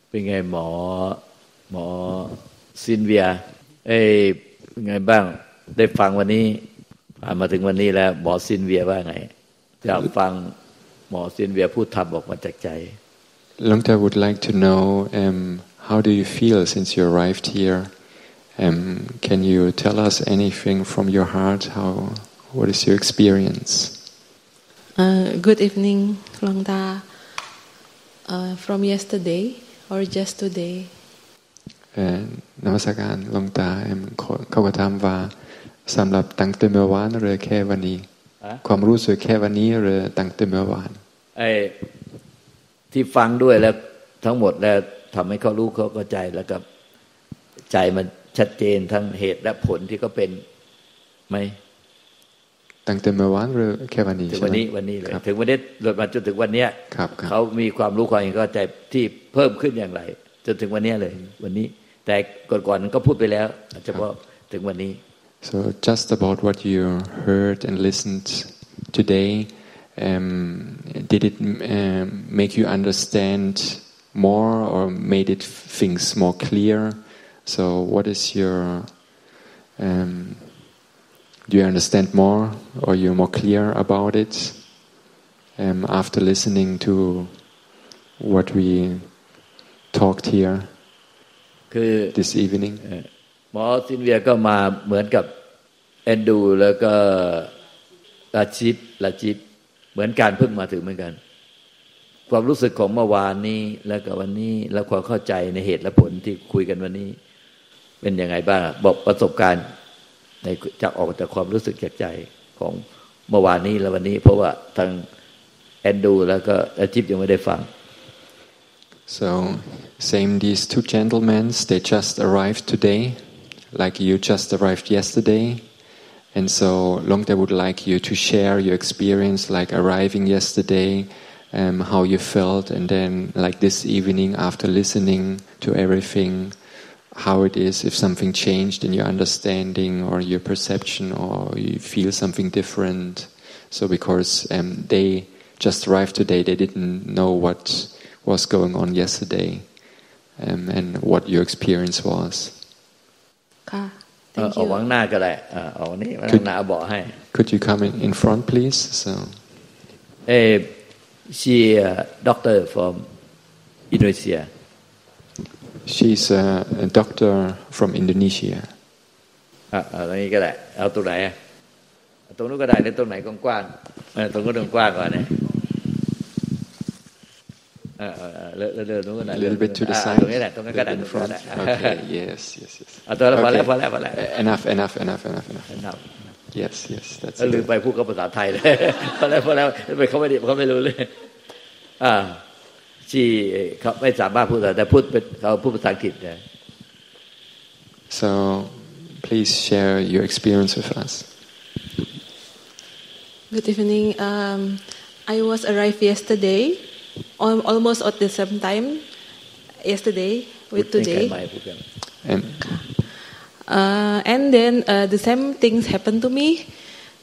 เป็นไงหมอซินเวียเป็นไงบ้างได้ฟังวันนี้ผ่านมาถึงวันนี้แล้วหมอซินเวียว่าไงอยากฟังหมอซินเวียพูดธรรมออกมาจากใจ Longta would like to know how do you feel since you arrived here? Can you tell us anything from your heart? What is your experience? Good evening, Longta. From yesterday or just today? นมัสการหลวงตาเขาก็ถามว่าสำหรับตั้งแต่เมื่อวานหรือแค่วันนี้ความรู้สึกแค่วันนี้หรือตั้งแต่เมื่อวานที่ฟังด้วยแล้วทั้งหมดแล้วทำให้เขารู้เขาเข้าใจแล้วกับใจมันชัดเจนทั้งเหตุและผลที่เขาเป็นไหมตั้งแต่เมื่อวานหรือแค่วันนี้ถึงวันนี้เลยถึงวันนี้หลุดมาจนถึงวันนี้เขามีความรู้ความเข้าใจที่เพิ่มขึ้นอย่างไรจนถึงวันนี้เลยวันนี้แต่ก่อนๆก็พูดไปแล้วเฉพาะถึงวันนี้ So just about what you heard and listened today, did it make you understand more or made it things more clear? So what is your do you understand more or you're more clear about it after listening to what we talked here this evening? หมอซินเวียก็มาเหมือนกับแอนดูแล้วก็ลาจิบเหมือนการเพิ่งมาถึงเหมือนกันความรู้สึกของเมื่อวานนี้แล้วก็วันนี้แล้วความเข้าใจในเหตุและผลที่คุยกันวันนี้เป็นยังไงบ้างบอกประสบการณ์ในจากออกจากความรู้สึกจากใจของเมื่อวานนี้และวันนี้เพราะว่าทางแอนดูแล้วก็ลาจิบยังไม่ได้ฟังSo same these two gentlemen they just arrived today like you just arrived yesterday and so Longta would like you to share your experience like arriving yesterday how you felt and then like this evening after listening to everything how it is if something changed in your understanding or your perception or you feel something different so because they just arrived today they didn't know what was going on yesterday and what your experience was ค่ะ ออกข้างหน้าก็ได้ออกนี้ข้างหน้าบอกให้ Could you come in front please so she doctor from Indonesia She's a doctor from Indonesia ตรงนี้ก็ได้เอาตรงไหนตรงนู้นก็ได้ในตรงไหนกว้างๆตรงนู้นกว้างกว่าเนี่ยa little bit to the side ตรงนี้แหละตรงนั้นก็ได้ Okay yes ตัวละพอแล้ว Enough Yes that's ลืมไปพูดกับภาษาไทยเลยพอแล้วเขาไม่รู้เลยที่เขาไม่สามารถพูดแต่พูดเป็นเขาพูดภาษาอังกฤษได้ So please share your experience with us Good evening I was arrived yesterday almost at the same time yesterday with today and then the same things happened to me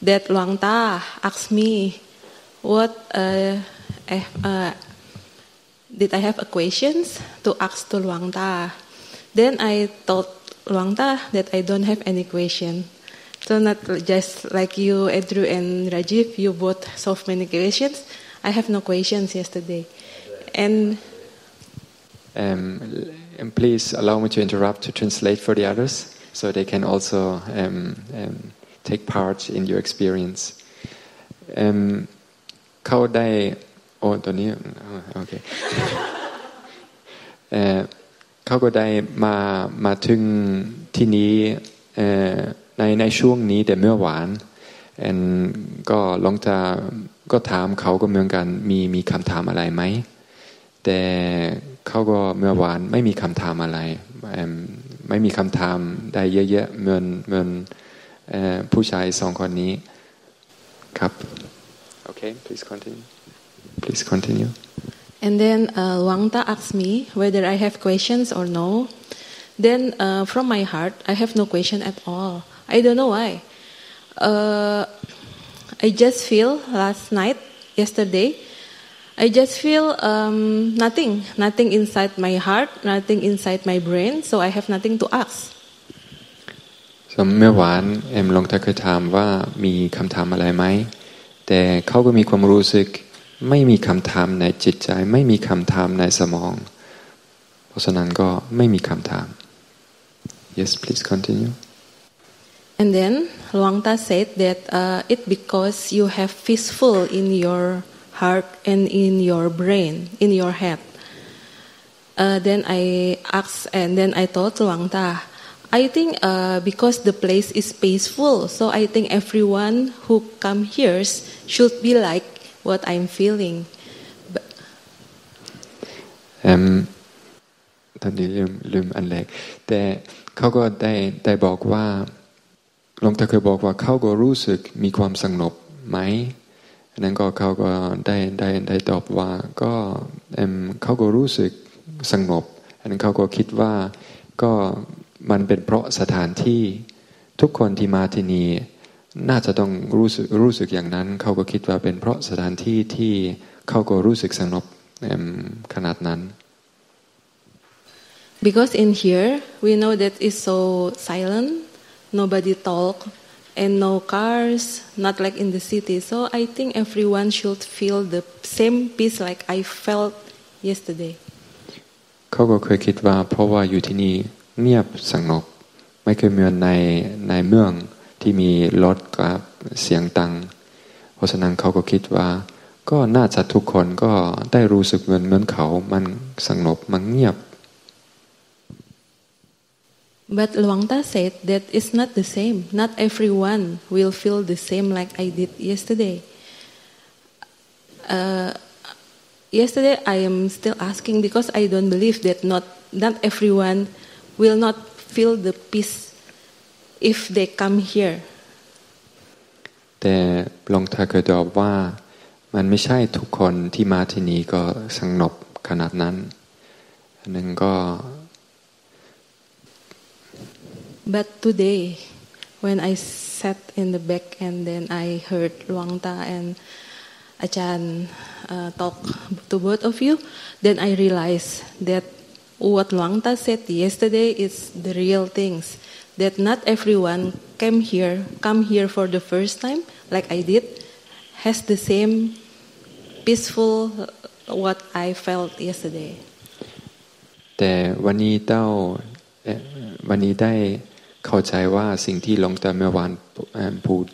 that Luangta asked me what did I have a questions to ask to Luangta then I told Luangta that I don't have any question so not just like you Andrew and Rajiv you both solve many questions I have no questions yesterday and please allow me to interrupt to translate for the others so they can also take part in your experience เขาได้ตัวนี้โอเคเขาก็ได้มาถึงที่นี้ในช่วงนี้แต่เมื่อวานก็ลองจะก็ถามเขาก็เหมือนกันมีคำถามอะไรไหมแต่เขาก็เมื่อวานไม่มีคำถามอะไรไม่มีคำถามได้เยอะๆเหมือนผู้ชายสองคนนี้ครับ Okay please continue and then Luangta asked me whether I have questions or no then from my heart I have no question at all I don't know why I just feel yesterday I just feel nothing inside my heart, nothing inside my brain, so I have nothing to ask. เมื่อวานหลวงตาเคยถามว่ามีคำถามอะไรไหมแต่เขาก็มีความรู้สึกไม่มีคำถามในจิตใจไม่มีคำถามในสมองเพราะฉะนั้นก็ไม่มีคำถาม Yes, please continue. And then Luang Ta said that it because you have peaceful in your heart and in your brain, in your head. Then I asked and then I told Luang Ta, I think because the place is peaceful, so I think everyone who come here should be like what I'm feeling. ตอนนี้ลืมอันแรกแต่เขาก็ได้บอกว่าหลวงตาเคยบอกว่าเขาก็รู้สึกมีความสงบไหมอันนั้นก็เขาก็ได้ตอบว่าก็เขาก็รู้สึกสงบอันนั้นเขาก็คิดว่าก็มันเป็นเพราะสถานที่ทุกคนที่มาที่นี่น่าจะต้องรู้สึกอย่างนั้นเขาก็คิดว่าเป็นเพราะสถานที่ที่เขาก็รู้สึกสงบขนาดนั้น Because in here we know that it's so silent, nobody talk, and no cars, not like in the city. So I think everyone should feel the same peace like I felt yesterday. เขาก็เคยคิดว่าเพราะว่าอยู่ที่นี่เงียบสงบไม่เคยเหมือนในเมืองที่มีรถกับเสียงดังเพราะฉะนั้นเขาก็คิดว่าก็น่าจะทุกคนก็ได้รู้สึกเหมือนเขามันสงบมันเงียบ But Luang Ta said that it's not the same. Not everyone will feel the same like I did yesterday. Yesterday I am still asking because I don't believe that not everyone will not feel the peace if they come here. แต่หลวงตาเคยตอบว่ามันไม่ใช่ทุกคนที่มาที่นี่ก็สงบขนาดนั้นอันนั้นก็ But today when I sat in the back and then I heard Luang Ta and Achan talk to both of you, then I realized that what Luang Ta said yesterday is the real things. That not everyone come here for the first time, like I did, has the same peaceful what I felt yesterday. แต่วันนี้ได้เข้าใจว่าสิ่งที่หลวงตาเมื่อวานพูด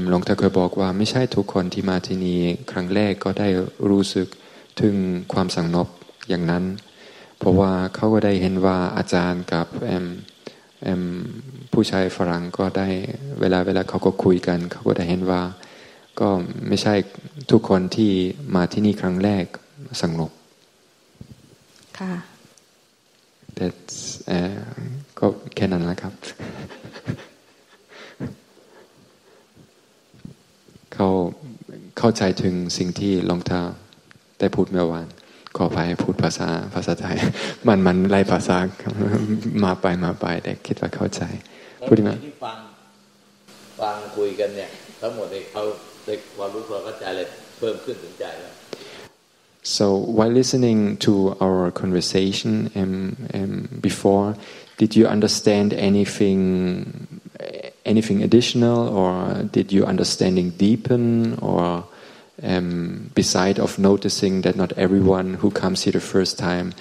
หลวงตาเคยบอกว่าไม่ใช่ทุกคนที่มาที่นี่ครั้งแรกก็ได้รู้สึกถึงความสงบอย่างนั้นเพราะว่าเขาก็ได้เห็นว่าอาจารย์กับผู้ชายฝรั่งก็ได้เวลาเขาก็คุยกันเขาก็ได้เห็นว่าก็ไม่ใช่ทุกคนที่มาที่นี่ครั้งแรกสงบค่ะแต่ก็แค่นั้นแหละครับเข้าใจถึงสิ่งที่หลวงตาได้พูดเมื่อวานขอไปพูดภาษาไทยมันไล่ภาษามาไปแต่คิดว่าเข้าใจพูดดีไหมที่ฟังคุยกันเนี่ยทั้งหมดเลยเขาได้ความรู้ความเข้าใจเลยเพิ่มขึ้นถึงใจแล้ว So while listening to our conversation before, did you understand anything additional, or did your understanding deepen, or beside of noticing that not everyone who comes here the first time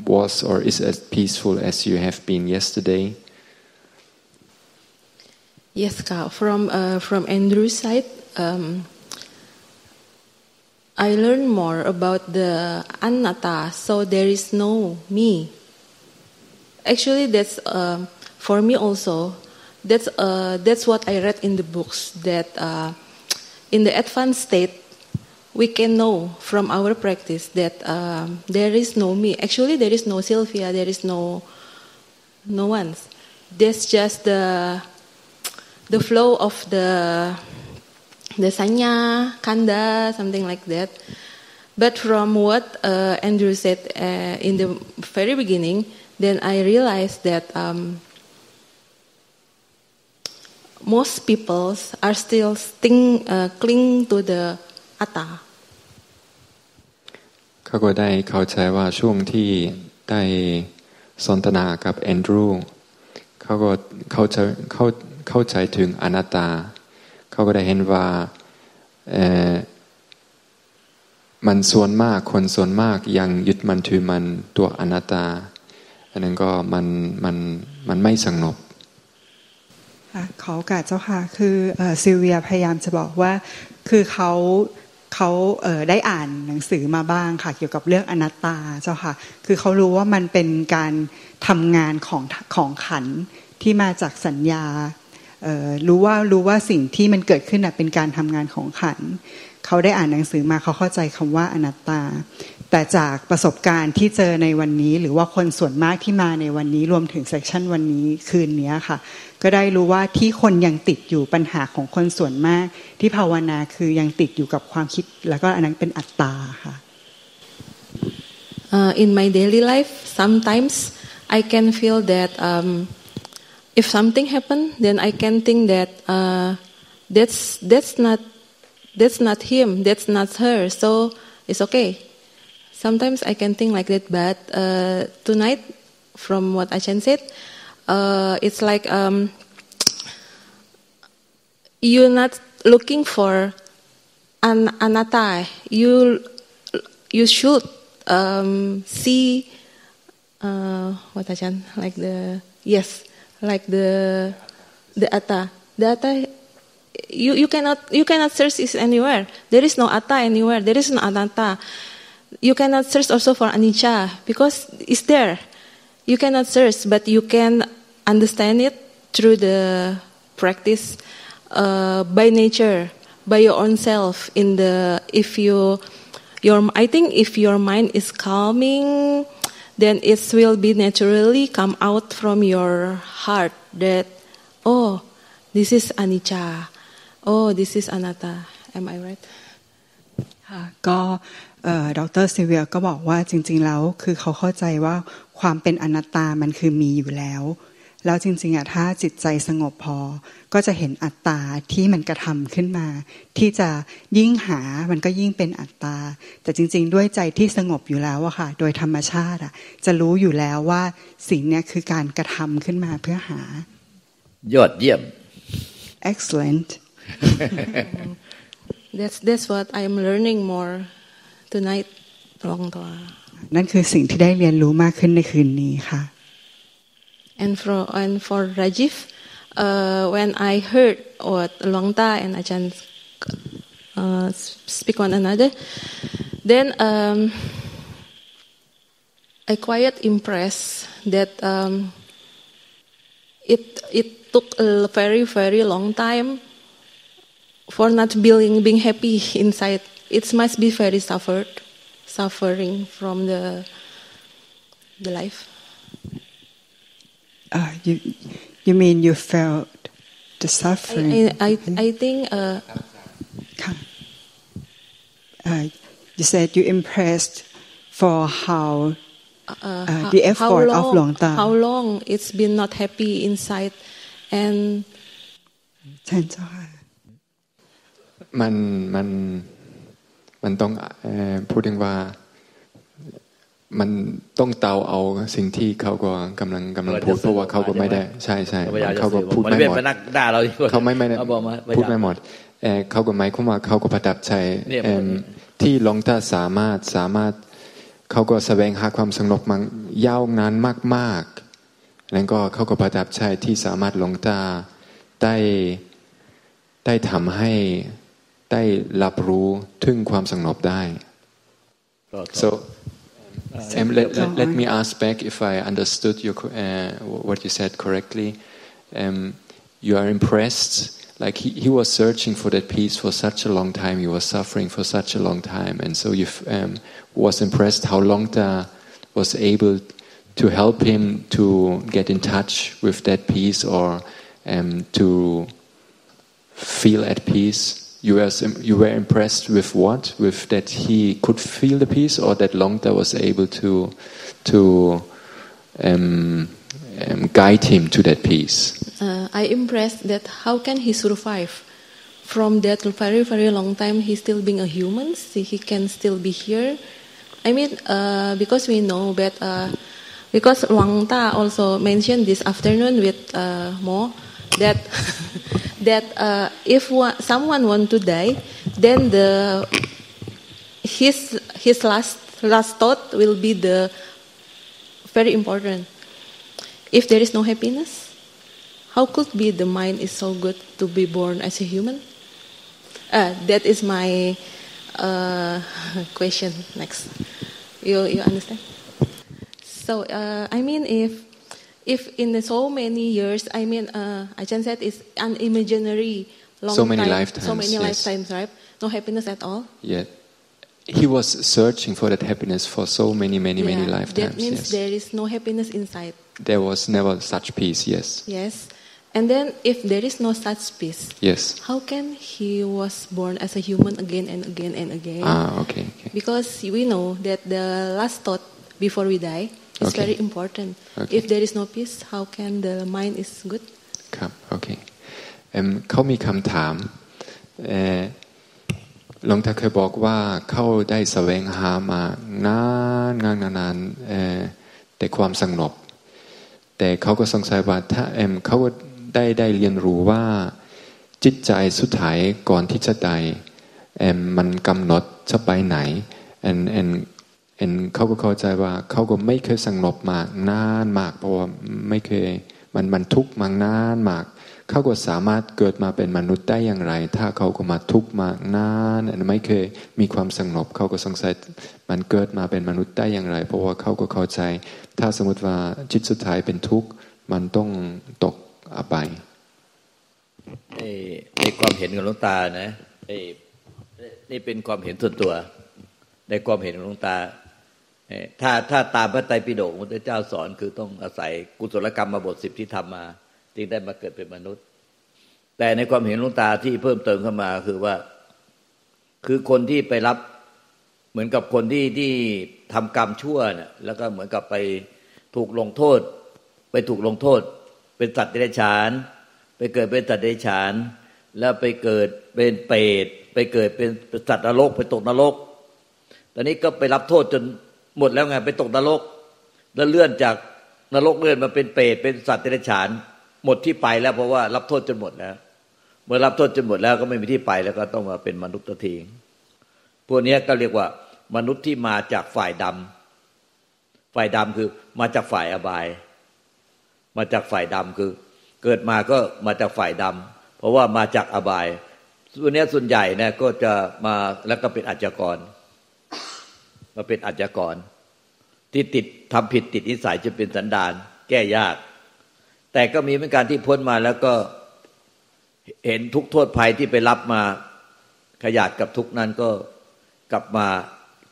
was or is as peaceful as you have been yesterday? Yes, Ka. From Andrew's side, I learned more about the anatta, so there is no me. Actually, that's for me also. That's what I read in the books. That in the advanced state, we can know from our practice that there is no me. Actually, there is no Sylvia. There is no one. There's just the flow of the sanya, kanda, something like that. But from what Andrew said in the very beginning, then I realized that most people are still cling to the atta. เขาก็ได้เข้าใจว่าช่วงที่ได้สนทนากับแอนดรูเขาก็เข้าใจถึงอนัตตาเขาก็ได้เห็นว่ามันส่วนมากคนส่วนมากยังยึดมันถือมันตัวอนัตตาอันนั้นก็มันไม่สงบขอโอกาสเจ้าค่ะคือซิลเวียพยายามจะบอกว่าคือเขาได้อ่านหนังสือมาบ้างค่ะเกี่ยวกับเรื่องอนัตตาเจ้าค่ะคือเขารู้ว่ามันเป็นการทำงานของขันธ์ที่มาจากสัญญารู้ว่าสิ่งที่มันเกิดขึ้นเป็นการทำงานของขันธ์เขาได้อ่านหนังสือมาเขาเข้าใจคำว่าอนัตตาแต่จากประสบการณ์ที่เจอในวันนี้หรือว่าคนส่วนมากที่มาในวันนี้รวมถึงเซสชันวันนี้คืนนี้ค่ะก็ได้รู้ว่าที่คนยังติดอยู่ปัญหาของคนส่วนมากที่ภาวนาคือยังติดอยู่กับความคิดแล้วก็อันนั้นเป็นอัตตาค่ะ In my daily life sometimes I can feel that if something happen then I can think that that's not him that's not her so it's okay sometimes I can think like that but tonight from what Ajahn said it's like you're not looking for anatta you should see what Ajahn like the atta you cannot search it anywhere there is no atta anywhere there is no anatta you cannot search also for anicca because it's there you cannot search but you can understand it through the practice by nature by your own self I think if your mind is calming then it will be naturally come out from your heart that oh this is anicca oh this is anatta am I right ค่ะก็ดร.ซิลเวียก็บอกว่าจริงๆแล้วคือเขาเข้าใจว่าความเป็นอนัตตามันคือมีอยู่แล้วจริงๆถ้าจิตใจสงบพอก็จะเห็นอัตตาที่มันกระทำขึ้นมาที่จะยิ่งหามันก็ยิ่งเป็นอัตตาแต่จริงๆด้วยใจที่สงบอยู่แล้วอะค่ะโดยธรรมชาติจะรู้อยู่แล้วว่าสิ่งนี้คือการกระทำขึ้นมาเพื่อหายอดเยี่ยม excellent that's what I am learning more tonight หลวงตานั่นคือสิ่งที่ได้เรียนรู้มากขึ้นในคืนนี้ค่ะAnd for Rajiv, when I heard what Luang Ta and Ajahn speak one another, then I quite impressed that it took a very very long time for not being happy inside. It must be very suffering from the life. You mean you felt the suffering? I think. You said you impressed for how the effort of Luang Ta. How long it's been not happy inside, and ใช่จ้ะมันต้องพูดถึงว่ามันต้องเตาเอาสิ่งที่เขาก็กำลังพูดเพราะว่าเขาก็ไม่ได้ใช่เขาก็พูดไม่หมดเขาไม่พูดไม่หมดเขาก็หมายความว่าเขาก็ประทับใจที่หลวงตาสามารถเขาก็แสวงหาความสงบมันยาวนานมากๆแล้วก็เขาก็ประทับใจที่สามารถหลวงตาได้ทำให้ได้รับรู้ถึงความสงบได้ so let me ask back if I understood what you said correctly. You are impressed, like he was searching for that peace for such a long time. He was suffering for such a long time, and so you was impressed how Luang Ta was able to help him to get in touch with that peace or to feel at peace. You were impressed with what? With that he could feel the peace, or that Luang Ta was able to guide him to that peace? I impressed that how can he survive from that very very long time. He still being a human. He can still be here, I mean, because we know that, because Luang Ta also mentioned this afternoon with Mo, that if someone want to die, then his last thought will be the very important. If there is no happiness, how could be the mind is so good to be born as a human? That is my question. Next, you understand? So I mean, if in so many years, I mean, Ajahn said it's an imaginary long so many time, lifetimes, so many yes. lifetimes, right? No happiness at all. Yeah. He was searching for that happiness for so many lifetimes. That means yes. there is no happiness inside. There was never such peace, yes. Yes. And then if there is no such peace, yes. how can he was born as a human again and again and again? Okay. Because we know that the last thought before we die is very important. Okay. If there is no peace, how can the mind is good? ครับโอเคเขามีคำถามหลวงตาเคยบอกว่าเขาได้แสวงหามานานแต่ความสงบแต่เขาก็สงสัยว่าถ้าเขาก็ได้เรียนรู้ว่าจิตใจสุดท้ายก่อนที่จะตายมันกำหนดจะไปไหนเขาก็เข้าใจว่าเขาก็ไม่เคยสงบมากนานมากเพราะว่าไม่เคยมันทุกข์มานานมากเขาก็สามารถเกิดมาเป็นมนุษย์ได้อย่างไรถ้าเขาก็มาทุกข์มานานไม่เคยมีความสงบเขาก็สงสัยมันเกิดมาเป็นมนุษย์ได้อย่างไรเพราะว่าเขาก็เข้าใจถ้าสมมติว่าจิตสุดท้ายเป็นทุกข์มันต้องตกอบายในความเห็นของหลวงตานะนี่เป็นความเห็นส่วนตัวในความเห็นของหลวงตาถ้าตามพระไตรปิฎกพระพุทธเจ้าสอนคือต้องอาศัยกุศลกรรมบท10ที่ทำมาจึงได้มาเกิดเป็นมนุษย์แต่ในความเห็นหลวงตาที่เพิ่มเติมเข้ามาคือว่าคือคนที่ไปรับเหมือนกับคนที่ทำกรรมชั่วเนี่ยแล้วก็เหมือนกับไปถูกลงโทษเป็นสัตว์เดรัจฉานไปเกิดเป็นสัตว์เดรัจฉานแล้วไปเกิดเป็นเปรตไปเกิดเป็นสัตว์นรกไปตกนรกตอนนี้ก็ไปรับโทษจนหมดแล้วไงไปตกนรกแล้วเลื่อนจากนรกเลื่อนมาเป็นเปรตเป็นสัตว์เดรัจฉานหมดที่ไปแล้วเพราะว่ารับโทษจนหมดแล้วเมื่อรับโทษจนหมดแล้วก็ไม่มีที่ไปแล้วก็ต้องมาเป็นมนุษย์ทีพวกนี้ก็เรียกว่ามนุษย์ที่มาจากฝ่ายดำคือมาจากฝ่ายอบายมาจากฝ่ายดำคือเกิดมาก็มาจากฝ่ายดำเพราะว่ามาจากอบายส่วนนี้ส่วนใหญ่เนี่ยก็จะมาแล้วก็เป็นอาชญากรมาเป็นอาชญากรที่ติดทำผิดติดนิสัยจะเป็นสันดานแก้ยากแต่ก็มีเหมือนกันที่พ้นมาแล้วก็เห็นทุกโทษภัยที่ไปรับมาขยาดกับทุกนั้นก็กลับมา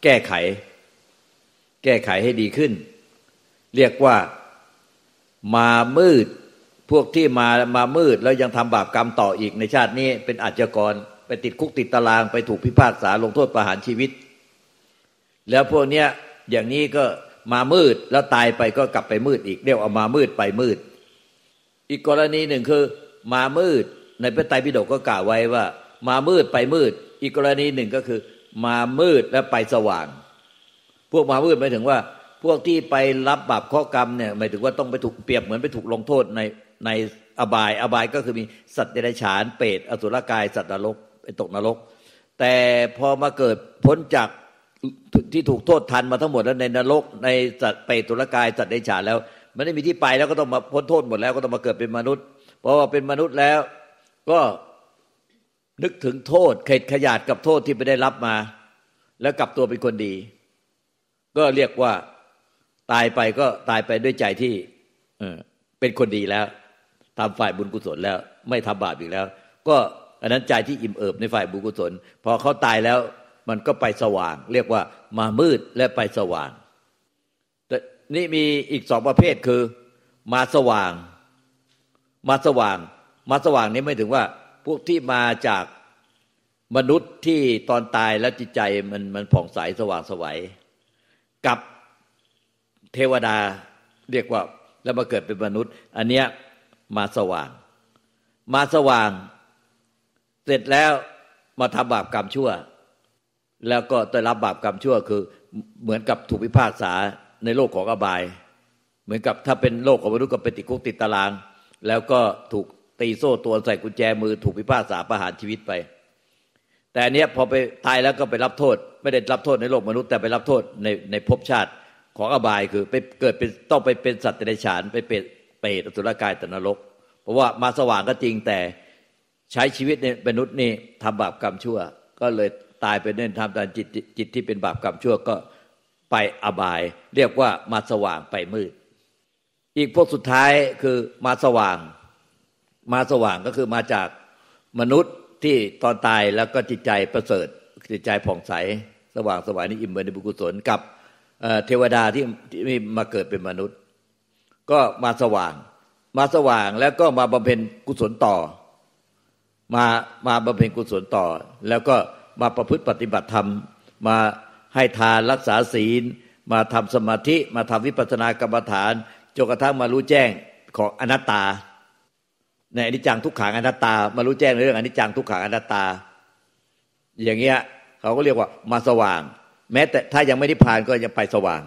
แก้ไขให้ดีขึ้นเรียกว่ามามืดพวกที่มามืดแล้วยังทำบาปกรรมต่ออีกในชาตินี้เป็นอาชญากรไปติดคุกติดตารางไปถูกพิพากษาลงโทษประหารชีวิตแล้วพวกเนี้ยอย่างนี้ก็มามืดแล้วตายไปก็กลับไปมืดอีกเรียกว่ามามืดไปมืดอีกกรณีหนึ่งคือมามืดในพระไตรปิฎกก็กล่าวไว้ว่ามามืดไปมืดอีกกรณีหนึ่งก็คือมามืดแล้วไปสว่างพวกมามืดหมายถึงว่าพวกที่ไปรับบาปข้อกรรมเนี่ยหมายถึงว่าต้องไปถูกเปรียบเหมือนไปถูกลงโทษในอบายก็คือมีสัตว์เดรัจฉานเปรตอสุรกายสัตว์นรกไปตกนรกแต่พอมาเกิดพ้นจากที่ถูกโทษทันมาทั้งหมดแล้วในนรกในสัตว์เปรตอสุรกายสัตว์เดรัจฉานแล้วมันไม่มีที่ไปแล้วก็ต้องมาพ้นโทษหมดแล้วก็ต้องมาเกิดเป็นมนุษย์เพราะว่าเป็นมนุษย์แล้วก็นึกถึงโทษเข็ดขยาดกับโทษที่ไปได้รับมาแล้วกลับตัวเป็นคนดีก็เรียกว่าตายไปก็ตายไปด้วยใจที่เป็นคนดีแล้วทำฝ่ายบุญกุศลแล้วไม่ทำบาปอีกแล้วก็อันนั้นใจที่อิ่มเอิบในฝ่ายบุญกุศลพอเขาตายแล้วมันก็ไปสว่างเรียกว่ามามืดและไปสว่างแต่นี่มีอีก2ประเภทคือมาสว่างนี่ไม่ถึงว่าพวกที่มาจากมนุษย์ที่ตอนตายแล้วจิตใจมันผ่องใสสว่างไสวกับเทวดาเรียกว่าแล้วมาเกิดเป็นมนุษย์อันเนี้ยมาสว่างเสร็จแล้วมาทำบาปกรรมชั่วแล้วก็ได้รับบาปกรรมชั่วคือ เหมือนกับถูกพิพากษาในโลกของอบายเหมือนกับถ้าเป็นโลกของมนุษย์ก็เป็นติดคุกติดตารางแล้วก็ถูกตีโซ่ตรวนใส่กุญแจมือถูกพิพากษาประหารชีวิตไปแต่อันเนี้ยพอไปตายแล้วก็ไปรับโทษไม่ได้รับโทษในโลกมนุษย์แต่ไปรับโทษในภพชาติของอบายคือไปเกิดเป็นต้องไปเป็นสัตว์เดรัจฉานไปเป็นเปรตอสุรกายตนรกเพราะว่ามาสว่างก็จริงแต่ใช้ชีวิตในมนุษย์นี่ทำบาปกรรมชั่วก็เลยตายไปเนื่องทำตามจิตที่เป็นบาปกรรมชั่วก็ไปอบายเรียกว่ามาสว่างไปมืดอีกพวกสุดท้ายคือมาสว่างก็คือมาจากมนุษย์ที่ตอนตายแล้วก็จิตใจประเสริฐจิตใจผ่องใสสว่างสวายนี่อิ่มเอิบในบุญกุศลกับเทวดาที่มาเกิดเป็นมนุษย์ก็มาสว่างแล้วก็มาบำเพ็ญกุศลต่อมาบำเพ็ญกุศลต่อแล้วก็มาประพฤติปฏิบัติธรรมมาให้ทานรักษาศีลมาทำสมาธิมาทำวิปัสสนากรรมฐานจนกระทั่งมารู้แจ้งของอนัตตาในอนิจจังทุกขังอนัตตามารู้แจ้งในเรื่องอนิจจังทุกขังอนัตตาอย่างเงี้ยเขาก็เรียกว่ามาสว่างแม้แต่ถ้ายังไม่ได้ผ่านก็ยังไปสว่าง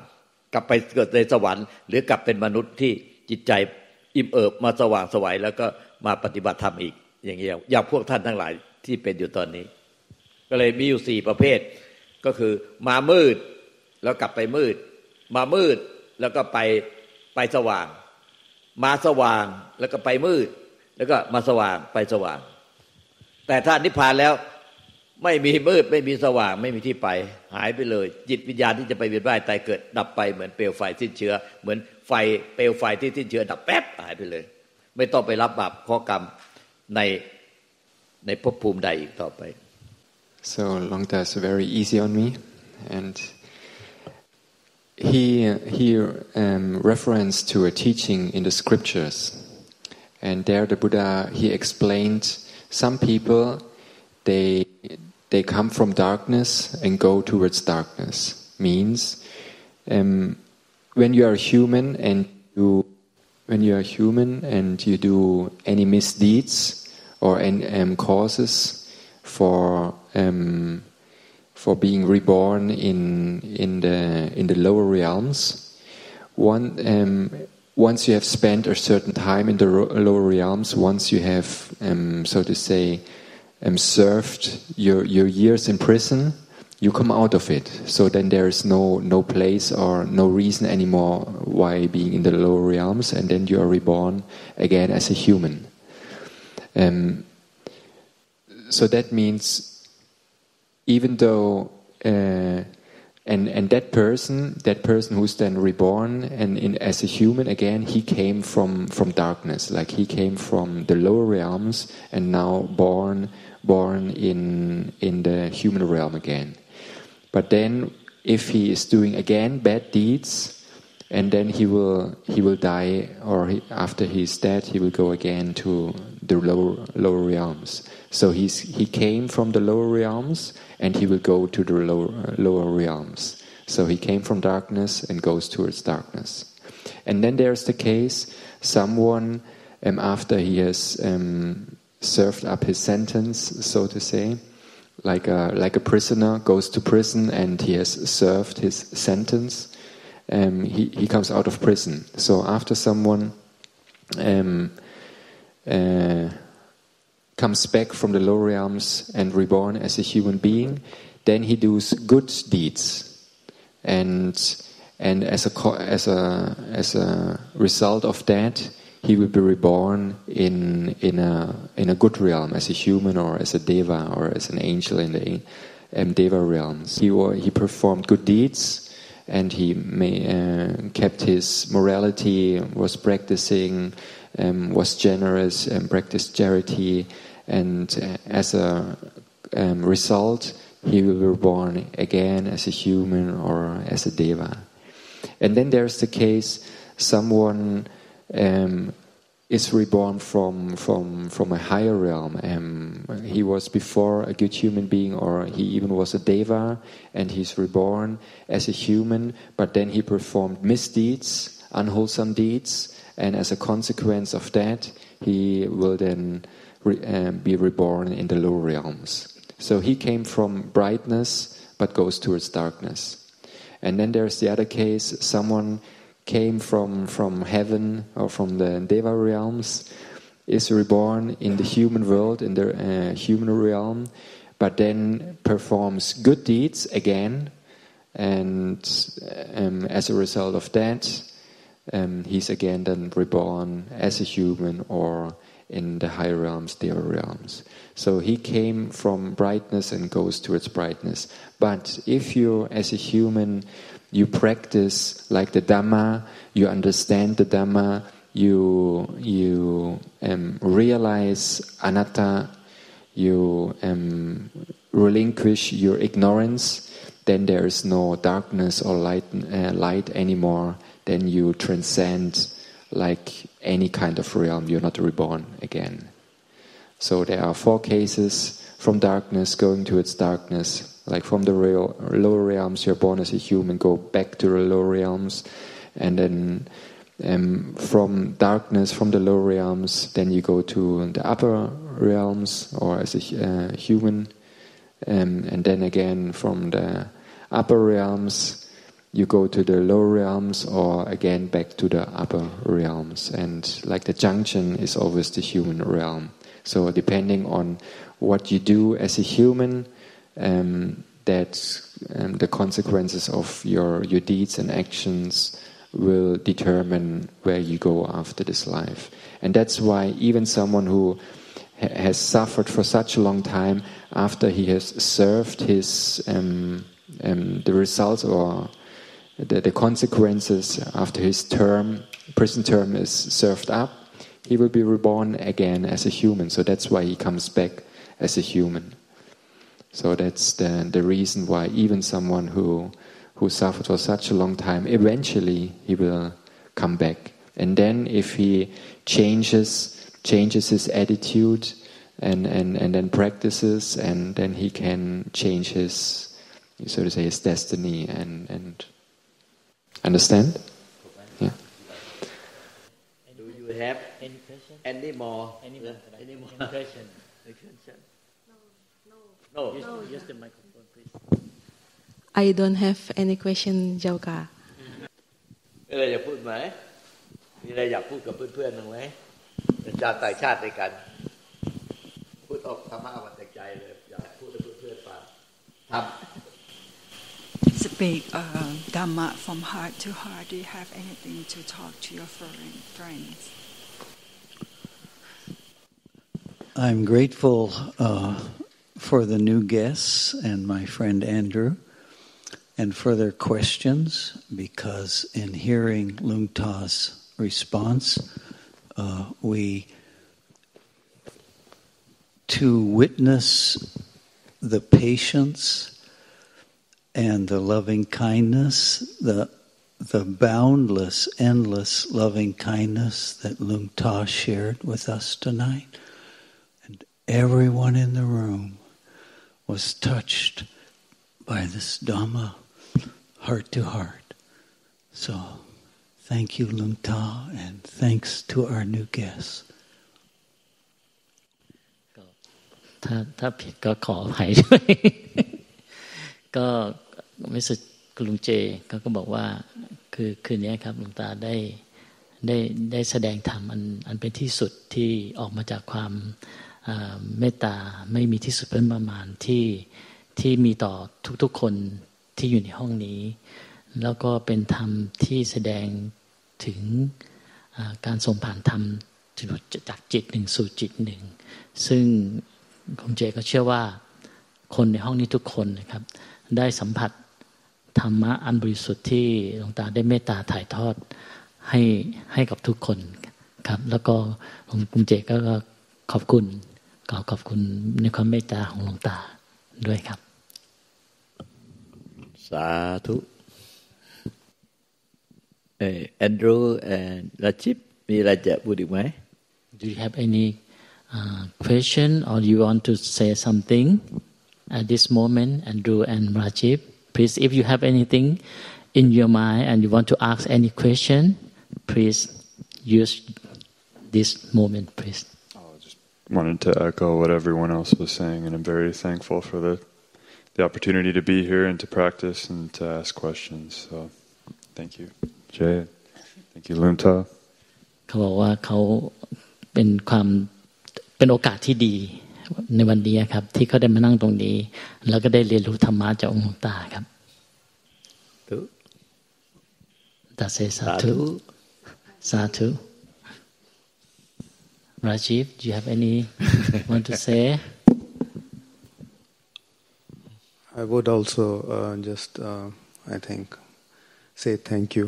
กลับไปเกิดในสวรรค์หรือกลับเป็นมนุษย์ที่จิตใจอิ่มเอิบมาสว่างสวัยแล้วก็มาปฏิบัติธรรมอีกอย่างเงี้ยอย่างพวกท่านทั้งหลายที่เป็นอยู่ตอนนี้ก็เลยมีอยู่4ประเภทก็คือมามืดแล้วกลับไปมืดมามืดแล้วก็ไปสว่างมาสว่างแล้วก็ไปมืดแล้วก็มาสว่างไปสว่างแต่ถ้านิพพานแล้วไม่มีมืดไม่มีสว่างไม่มีที่ไปหายไปเลยจิตวิญญาณที่จะไปเวียนว่ายตายเกิดดับไปเหมือนเปลวไฟสิ้นเชื้อเหมือนไฟเปลวไฟที่สิ้นเชื้อดับแป๊บหายไปเลยไม่ต้องไปรับบาปข้อกรรมในภพภูมิใดอีกต่อไป So Longta is very easy on me, and he referenced to a teaching in the scriptures, and there the Buddha he explained some people they come from darkness and go towards darkness. Means when you are human and you do any misdeeds or any causes for being reborn in the lower realms, once you have spent a certain time in the lower realms, once you have so to say served your years in prison, you come out of it. So then there is no place or no reason anymore why being in the lower realms, and then you are reborn again as a human. So that means even though and that person who's then reborn and as a human again, he came from darkness, like he came from the lower realms and now born in the human realm again. But then if he is doing again bad deeds, and then he will die, or after he's dead he will go again to the lower realms. So he came from the lower realms and he will go to the lower realms. So he came from darkness and goes towards darkness. And then there's the case someone after he has served up his sentence, so to say, like a prisoner goes to prison and he has served his sentence, he comes out of prison. So after someone comes back from the lower realms and reborn as a human being, then he does good deeds, and as a result of that, he will be reborn in a good realm as a human or as a deva or as an angel in the deva realms. He performed good deeds, and he kept his morality, was practicing, was generous and practiced charity, and as a result he will be born again as a human or as a deva. And then there's the case someone is reborn from a higher realm. He was before a good human being, or he even was a deva, and he's reborn as a human, but then he performed misdeeds, unwholesome deeds, and as a consequence of that he will then be reborn in the lower realms. So he came from brightness but goes towards darkness. And then there's the other case, someone came from heaven or from the Deva realms, is reborn in the human world, in the human realm, but then performs good deeds again, and as a result of that, he's again then reborn as a human or in the higher realms, Deva realms. So he came from brightness and goes towards brightness. But if you, as a human, you practice like the Dhamma, you understand the Dhamma, you realize anatta, you relinquish your ignorance, then there is no darkness or light anymore. Then you transcend like any kind of realm. You're not reborn again. So there are 4 cases: from darkness going towards darkness, like from the lower realms, you're born as a human, go back to the lower realms, and then from darkness, from the lower realms, then you go to the upper realms, or as a human, and then again from the upper realms, you go to the lower realms, or again back to the upper realms. And like the junction is always the human realm. So depending on what you do as a human, the consequences of your deeds and actions will determine where you go after this life. And that's why even someone who has suffered for such a long time, after he has served his the results or the consequences after his prison term is served up, he will be reborn again as a human. So that's why he comes back as a human. So that's the reason why even someone who suffered for such a long time, eventually he will come back. And then if he changes his attitude and then practices, and then he can change his, so to say, his destiny and understand? Yeah. Do you have any question? Any more question? No. Use the microphone, please. I don't have any question, จ้าค่ะ มีอะไรอยากพูดไหมมีอะไรอยากพูดกับเพื่อนๆบ้างไหมเป็นชาติต่างชาติด้วยกันพูดออกธรรมะออกมาจากใจเลยอยากพูดให้เพื่อนๆฟังครับ Speak Dhamma from heart to heart. Do you have anything to talk to your friends? I'm grateful for the new guests and my friend Andrew, and for their questions, because in hearing Lung Ta's response, to witness the patience and the loving kindness, the boundless, endless loving kindness that Lung Ta shared with us tonight. And everyone in the room was touched by this Dhamma, heart to heart. So, thank you, Lung Ta, and thanks to our new guests. ถ้าผิดก็ขออภัยด้วย ก็มิสกุลุงเจก็บอกว่าคือคืนนี้ครับหลวงตาได้แสดงธรรมอันเป็นที่สุดที่ออกมาจากความเมตตาไม่มีที่สุดเป็นประมาณที่มีต่อทุกๆคนที่อยู่ในห้องนี้แล้วก็เป็นธรรมที่แสดงถึงการส่งผ่านธรรมจากจิตหนึ่งสู่จิตหนึ่งซึ่งคุณเจก็เชื่อว่าคนในห้องนี้ทุกคนนะครับได้สัมผัสธรรมะอันบริสุทธิ์ที่หลวงตาได้เมตตาถ่ายทอดให้กับทุกคนครับแล้วก็คุณเจก็ขอบคุณในความเมตตาของหลวงตาด้วยครับสาธุแอนดรูว์และชิปมีอะไรจะพูดอีกไหม Do you have any question or you want to say something at this moment, Andrew and Rajiv? Please, if you have anything in your mind and you want to ask any question, please use this moment, please. I just wanted to echo what everyone else was saying, and I'm very thankful for the the opportunity to be here and to practice and to ask questions. So thank you, Jay. Thank you, Lumta. เขาบอกว่าเขาเป็นโอกาสที่ดีในวันนี้ครับที่เขาได้มานั่งตรงนี้แล้วก็ได้เรียนรู้ธรรมะจากองค์หลวงตาครับตาเซสาธุสาธุ Rajiv, do you have any want to say? I would also just I think say thank you.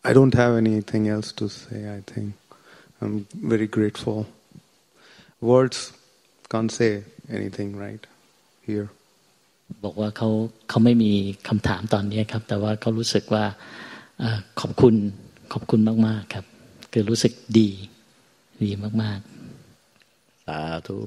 I don't have anything else to say. I think I'm very grateful. Words can't say anything right here. บอกว่าเขาไม่มีคำถามตอนนี้ครับแต่ว่าเขารู้สึกว่าขอบคุณมากๆครับคือรู้สึกดีมากๆสาธุ